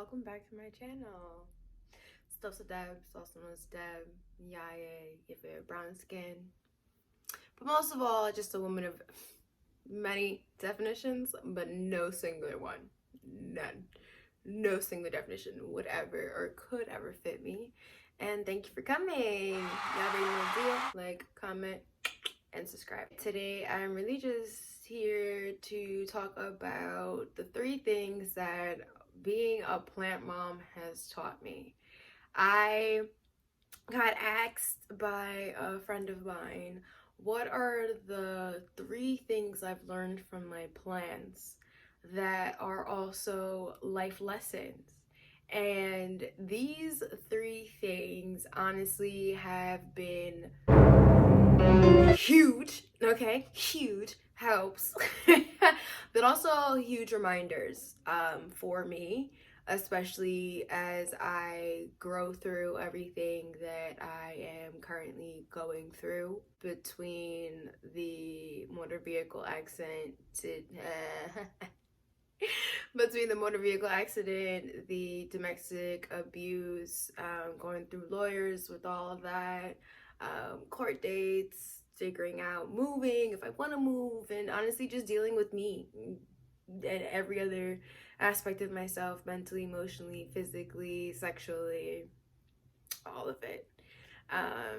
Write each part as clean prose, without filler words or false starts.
welcome back to my channel. Stuff's a Deb, also known as Deb, Yaye, if you have brown skin. But most of all, just a woman of many definitions, but no singular one. None. No single definition would ever or could ever fit me. And thank you for coming. Y'all already know the deal. Like, comment, and subscribe. Today, I'm really just here to talk about the 3 things that being a plant mom has taught me. I got asked by a friend of mine, what are the 3 things I've learned from my plants that are also life lessons? And these 3 things honestly have been huge, okay, huge helps, but also huge reminders for me, especially as I grow through everything that I am currently going through between the motor vehicle accident between the motor vehicle accident, the domestic abuse, going through lawyers with all of that, court dates, figuring out moving, if I want to move, and honestly just dealing with me and every other aspect of myself, mentally, emotionally, physically, sexually, all of it.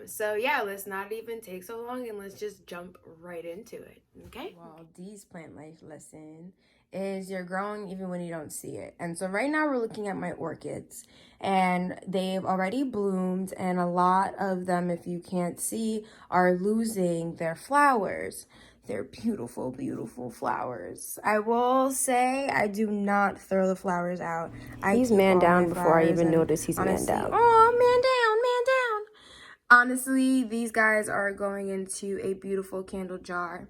So yeah, let's not even take so long and let's just jump right into it, okay? Well, Dee's plant life lesson is you're growing even when you don't see it. And so right now we're looking at my orchids, and they've already bloomed, and a lot of them, if you can't see, are losing their flowers. They're beautiful, beautiful flowers. I will say I do not throw the flowers out. He's man down before I even notice he's man down. Oh, man down, man down. Honestly, these guys are going into a beautiful candle jar.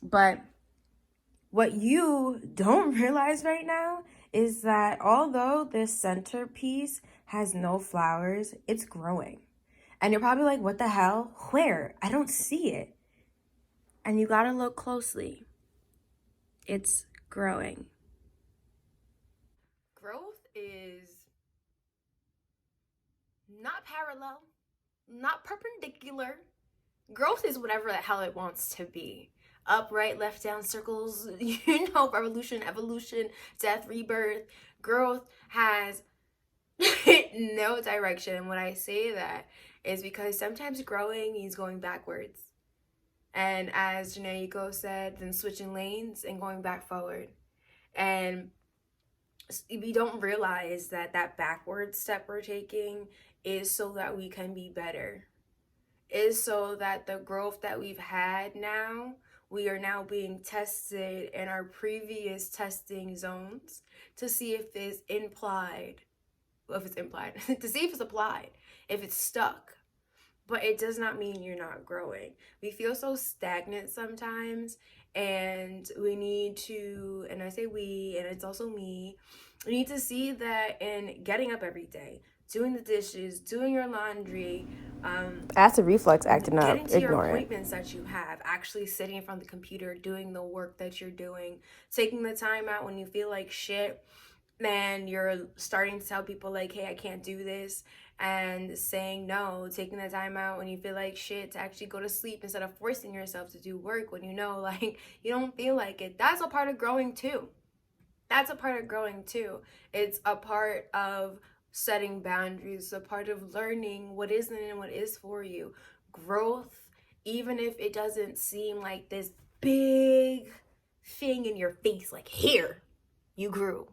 But what you don't realize right now is that although this centerpiece has no flowers, it's growing. And you're probably like, what the hell? Where? I don't see it. And you gotta look closely. It's growing. Growth is not parallel, not perpendicular. Growth is whatever the hell it wants to be. Up, right, left, down, circles, revolution, evolution, death, rebirth. Growth has no direction. And when I say that is because sometimes growing means going backwards. And as Janaiko said, then switching lanes and going back forward. And we don't realize that that backward step we're taking is so that we can be better, is so that the growth that we've had now, we are now being tested in our previous testing zones to see if it's implied, to see if it's applied, if it's stuck. But it does not mean you're not growing. We feel so stagnant sometimes, and we need to, and I say we, and it's also me, we need to see that in getting up every day, doing the dishes, doing your laundry, That's a reflex acting up. getting to your Ignore it. appointments that you have, actually sitting in front of the computer, doing the work that you're doing, taking the time out when you feel like shit, and you're starting to tell people like, hey, I can't do this, and saying no, taking the time out when you feel like shit to actually go to sleep instead of forcing yourself to do work when you know like you don't feel like it. That's a part of growing too. That's a part of growing too. It's a part of setting boundaries, a part of learning what isn't and what is for you. Growth, even if it doesn't seem like this big thing in your face, like here, you grew.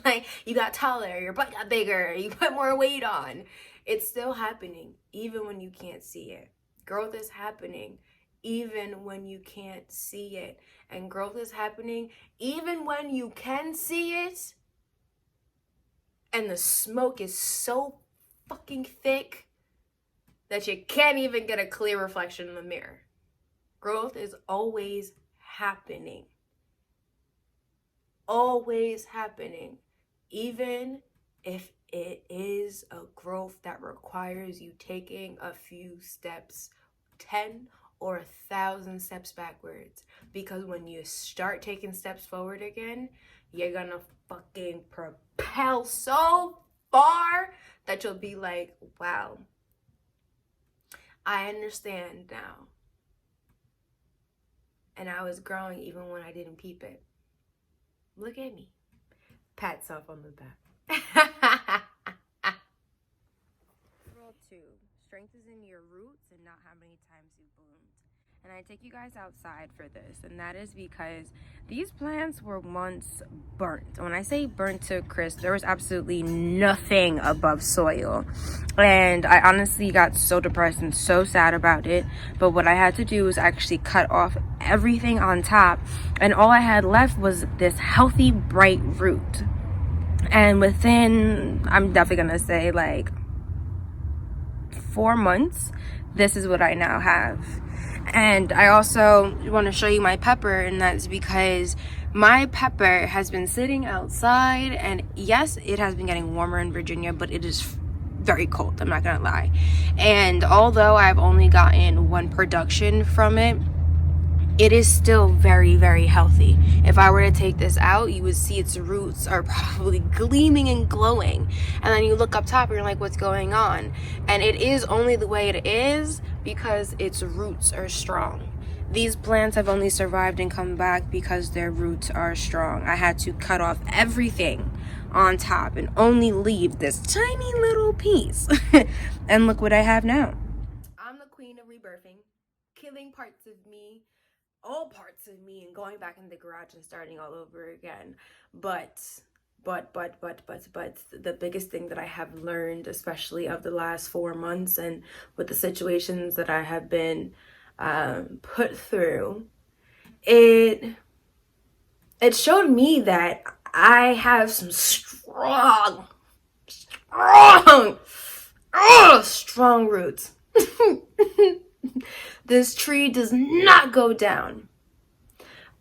Like you got taller, your butt got bigger, you put more weight on. It's still happening even when you can't see it. Growth is happening even when you can't see it. And growth is happening even when you can see it and the smoke is so fucking thick that you can't even get a clear reflection in the mirror. Growth is always happening. Always happening, even if it is a growth that requires you taking a few steps, 10 or 1,000 steps backwards. Because when you start taking steps forward again, you're gonna fucking propel so far that you'll be like, wow, I understand now. And I was growing even when I didn't peep it. Look at me. Pat yourself on the back. Rule 2. Strength is in your roots and not how many times you bloomed. And I take you guys outside for this, and that is because these plants were once burnt. When I say burnt to crisp, there was absolutely nothing above soil. And I honestly got so depressed and so sad about it. But what I had to do was actually cut off everything on top, and all I had left was this healthy, bright root. And within, I'm definitely gonna say, like 4 months, this is what I now have. And I also want to show you my pepper, and that's because my pepper has been sitting outside, and yes, it has been getting warmer in Virginia, but it is very cold, I'm not gonna lie. And although I've only gotten one production from it, it is still very, very healthy. If I were to take this out, you would see its roots are probably gleaming and glowing. And then you look up top and you're like, what's going on? And it is only the way it is because its roots are strong. These plants have only survived and come back because their roots are strong. I had to cut off everything on top and only leave this tiny little piece. And look what I have now. I'm the queen of rebirthing, killing parts of me, all parts of me, and going back in the garage and starting all over again. But the biggest thing that I have learned, especially of the last 4 months and with the situations that I have been put through, it showed me that I have some strong roots. This tree does not go down.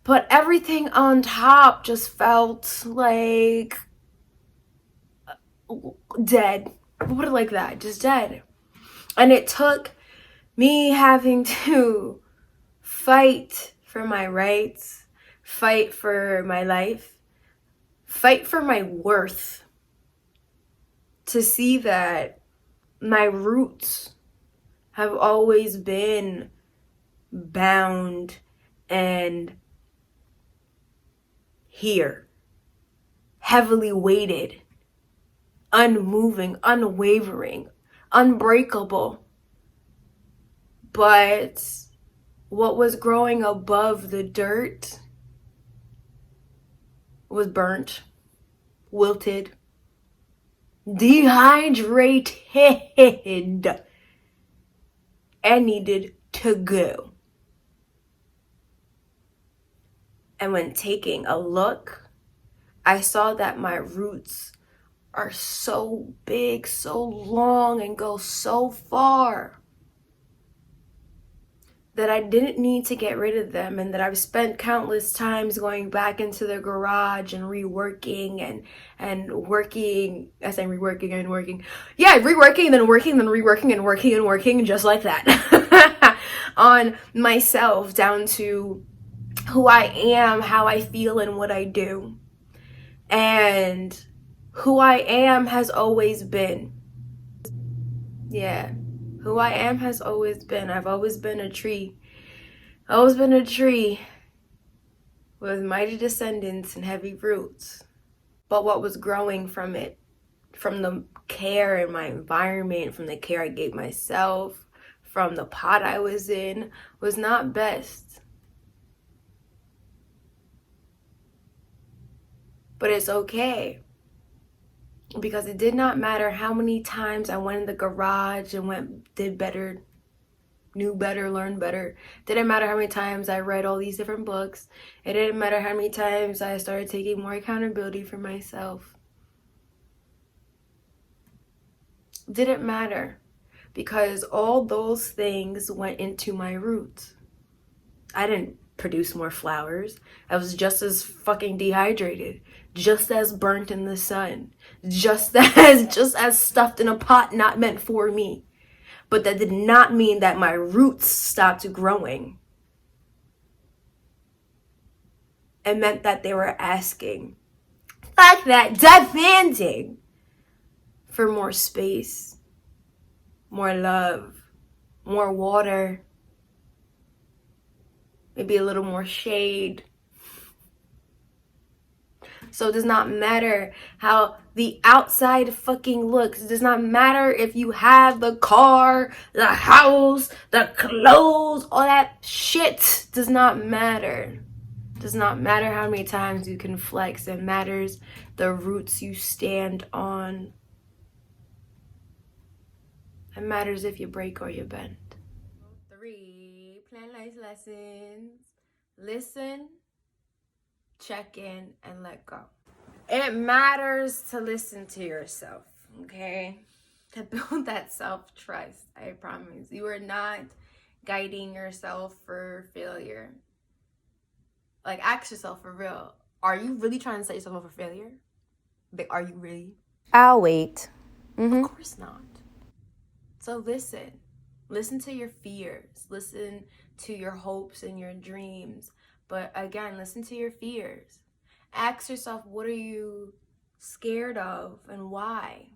But everything on top just felt like dead. Put it like that, just dead. And it took me having to fight for my rights, fight for my life, fight for my worth, to see that my roots have always been bound and here, heavily weighted, unmoving, unwavering, unbreakable. But what was growing above the dirt was burnt, wilted, dehydrated, and needed to go. And when taking a look, I saw that my roots are so big, so long, and go so far that I didn't need to get rid of them, and that I've spent countless times going back into the garage and reworking and working, as I'm reworking and working. Yeah, reworking, then working, then reworking and working and working, just like that. On myself, down to who I am, how I feel, and what I do. And who I am has always been. Yeah. Who I am has always been. I've always been a tree. Always been a tree with mighty descendants and heavy roots. But what was growing from it, from the care in my environment, from the care I gave myself, from the pot I was in, was not best. But it's okay. Because it did not matter how many times I went in the garage and did better, knew better, learned better. It didn't matter how many times I read all these different books. It didn't matter how many times I started taking more accountability for myself. It didn't matter. Because all those things went into my roots. I didn't produce more flowers. I was just as fucking dehydrated, just as burnt in the sun, just as stuffed in a pot not meant for me. But that did not mean that my roots stopped growing. It meant that they were asking, like that, demanding for more space, more love, more water, maybe a little more shade. So it does not matter how the outside fucking looks. It does not matter if you have the car, the house, the clothes, all that shit does not matter. It does not matter how many times you can flex. It matters the roots you stand on. It matters if you break or you bend. 3, plan life lessons. Listen, check in, and let go. It matters to listen to yourself, okay? To build that self-trust, I promise. You are not guiding yourself for failure. Like, ask yourself for real. Are you really trying to set yourself up for failure? Like, are you really? I'll wait. Of course not. So listen. Listen to your fears. Listen to your hopes and your dreams. But again, listen to your fears. Ask yourself, what are you scared of and why?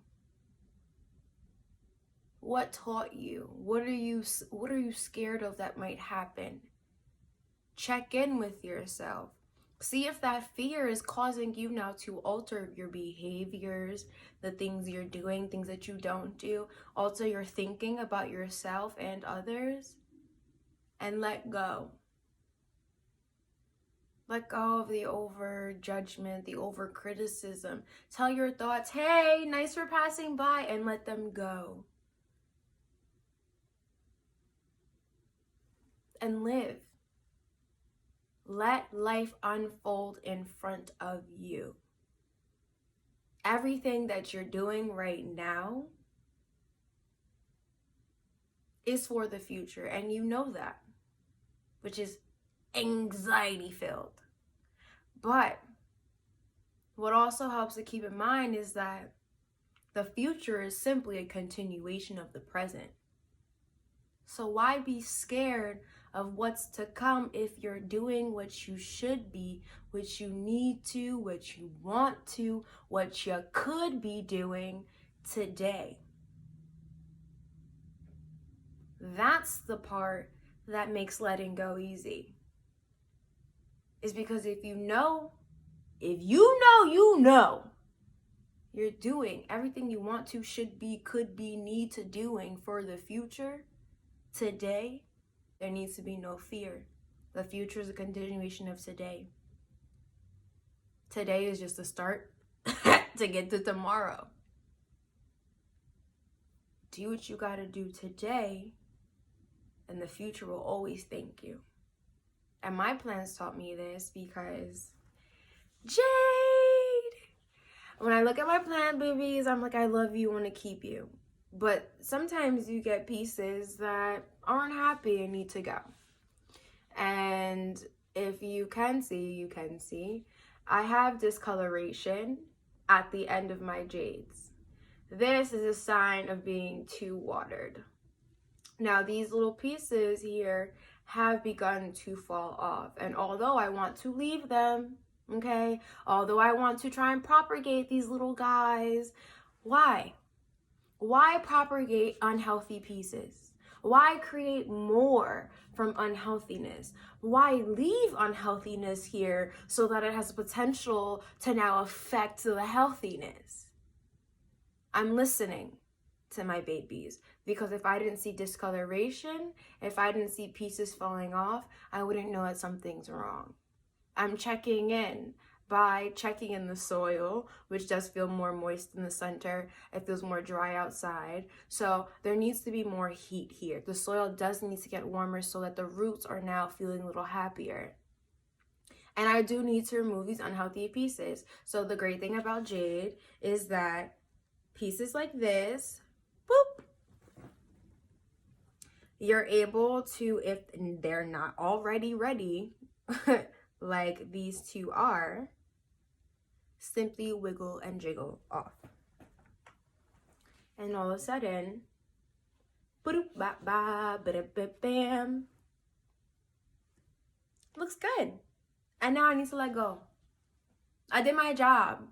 What taught you? What are you scared of that might happen? Check in with yourself. See if that fear is causing you now to alter your behaviors, the things you're doing, things that you don't do, alter your thinking about yourself and others, and let go. Let go of the over judgment, the over criticism. Tell your thoughts, hey, nice for passing by, and let them go. And live. Let life unfold in front of you. Everything that you're doing right now is for the future, and you know that, which is anxiety filled. But what also helps to keep in mind is that the future is simply a continuation of the present. So why be scared of what's to come if you're doing what you should be, what you need to, what you want to, what you could be doing today? That's the part that makes letting go easy. Is because if you know, you're doing everything you want to, should be, could be, need to doing for the future, today, there needs to be no fear. The future is a continuation of today. Today is just a start to get to tomorrow. Do what you gotta do today, and the future will always thank you. And my plans taught me this because Jade! When I look at my plant babies, I'm like, I love you, want to keep you. But sometimes you get pieces that aren't happy and need to go. And if you can see, I have discoloration at the end of my jades. This is a sign of being too watered. Now, these little pieces here have begun to fall off. And although I want to leave them, okay, although I want to try and propagate these little guys, why? Why propagate unhealthy pieces? Why create more from unhealthiness? Why leave unhealthiness here so that it has the potential to now affect the healthiness? I'm listening to my babies, because if I didn't see discoloration, if I didn't see pieces falling off, I wouldn't know that something's wrong. I'm checking in by checking in the soil, which does feel more moist in the center. It feels more dry outside. So there needs to be more heat here. The soil does need to get warmer so that the roots are now feeling a little happier. And I do need to remove these unhealthy pieces. So the great thing about jade is that pieces like this, boop, you're able to, if they're not already ready, like these two are, simply wiggle and jiggle off. And all of a sudden, bam, looks good. And now I need to let go. I did my job.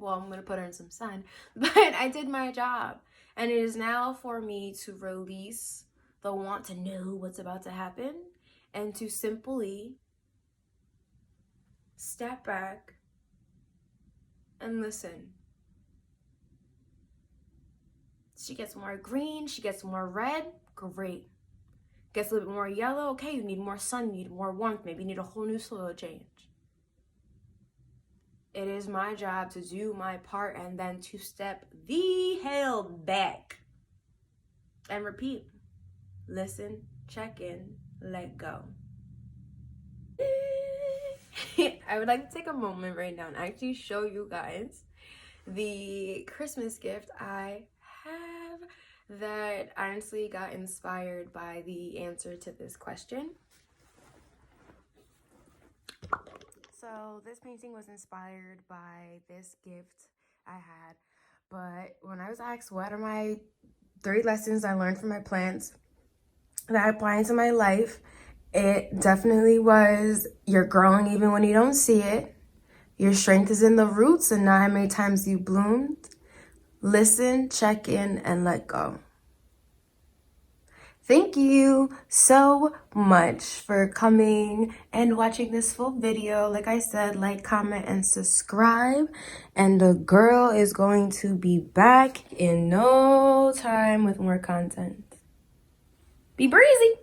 well, I'm gonna put her in some sun, but I did my job. And it is now for me to release the want to know what's about to happen and to simply step back and listen. She gets more green, she gets more red, great. Gets a little bit more yellow, okay, you need more sun, you need more warmth, maybe you need a whole new soil change. It is my job to do my part and then to step the hell back and repeat. Listen, check in, let go. I would like to take a moment right now and actually show you guys the Christmas gift I have that honestly got inspired by the answer to this question. So this painting was inspired by this gift I had, but when I was asked what are my 3 lessons I learned from my plants that I apply into my life, it definitely was you're growing even when you don't see it. Your strength is in the roots and not how many times you bloomed. Listen, check in, and let go. Thank you so much for coming and watching this full video. Like I said, like, comment, and subscribe. And the girl is going to be back in no time with more content. Be breezy.